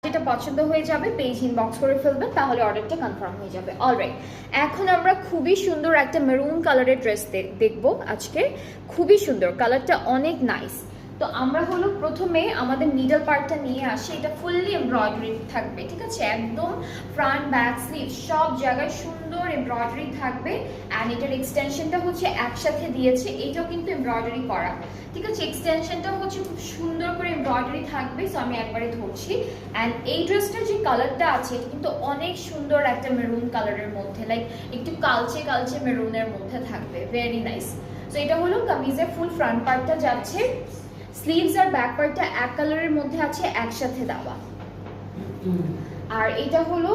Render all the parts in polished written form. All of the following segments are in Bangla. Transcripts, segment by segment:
যেটা পছন্দ হয়ে যাবে পেজ ইনবক্স করে ফেলবেন, তাহলে অর্ডারটা কনফার্ম হয়ে যাবে। অলরাইট, এখন আমরা খুবই সুন্দর একটা মেরুন কালারের ড্রেস দেখবো আজকে। খুবই সুন্দর, কালারটা অনেক নাইস। তো আমরা হলো প্রথমে আমাদের নিডল পার্টটা নিয়ে আসি। এটা ফুললি এমব্রয়ডারি থাকবে, ঠিক আছে? একদম ফ্রন্ট ব্যাক স্লিভ সব জায়গায় সুন্দর এমব্রয়ডারি থাকবে। অ্যান্ড এটার এক্সটেনশনটা হচ্ছে একসাথে দিয়েছে, এটাও কিন্তু এমব্রয়ডারি করা, ঠিক আছে? এক্সটেনশনটাও হচ্ছে খুব সুন্দর করে এমব্রয়ডারি থাকবে। সো আমি একবারে ধরছি। অ্যান্ড এই ড্রেসটার যে কালারটা আছে এটা কিন্তু অনেক সুন্দর একটা মেরুন কালারের মধ্যে, লাইক একটু কালচে কালচে মেরুনের মধ্যে থাকবে, ভেরি নাইস। সো এটা হলো কামিজের ফুল ফ্রন্ট পার্টটা যাচ্ছে। স্লিভস আর ব্যাক পার্টটা এক কালারের মধ্যে আছে একসাথে দেওয়া। আর এটা হলো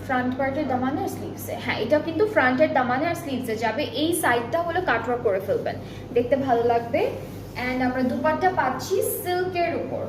ফ্রন্ট পার্টের দামানে আর স্লিভসে। হ্যাঁ, এটা কিন্তু ফ্রন্টের দামানে আর স্লিভসে যাবে। এই সাইডটা হলো কাটওয়ার্ক করে ফেলবেন, দেখতে ভালো লাগবে। অ্যান্ড আমরা দুপাট্টা পাচ্ছি সিল্কের উপর।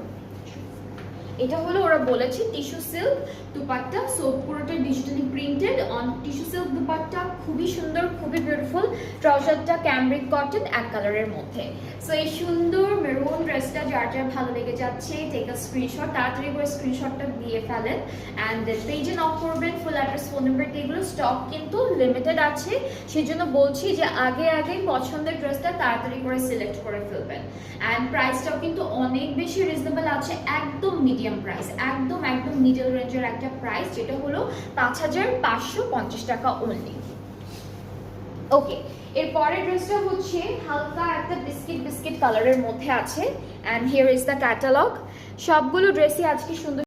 এটা হলো ওরা বলেছে টিস্যু সিল্ক দুপাট্টা, সো পুরোটা digitally printed on tissue silk dupatta, খুবই সুন্দর, খুবই বিউটিফুল। ট্রাউজারটা ক্যামব্রিক কটন এক কালারের মধ্যে। সো এই সুন্দর মেরুন ড্রেসটা যার যার ভালো লেগে যাচ্ছে, টেক আ স্ক্রিনশট, তাড়াতাড়ি করে স্ক্রিনশটটা দিয়ে ফেলেন। অ্যান্ড পেজে নক করবেন। ফুল অ্যাড্রেস, ফোন নাম্বার, এগুলো স্টক কিন্তু লিমিটেড আছে, সেই জন্য বলছি যে আগে আগেই পছন্দের ড্রেসটা তাড়াতাড়ি করে সিলেক্ট করে ফেলবেন। অ্যান্ড প্রাইসটাও কিন্তু অনেক বেশি রিজনেবল আছে, একদম মিডিয়াম প্রাইস, একদম একদম মিডল রেঞ্জের একটা প্রাইস, যেটা হলো 5550 টাকা অনলি। ওকে, এর পরের ড্রেসটা হচ্ছে হালকা একটা বিস্কিট বিস্কিট কালারের মধ্যে আছে। And here is the catalogue. সবগুলো ড্রেসই আজকে সুন্দর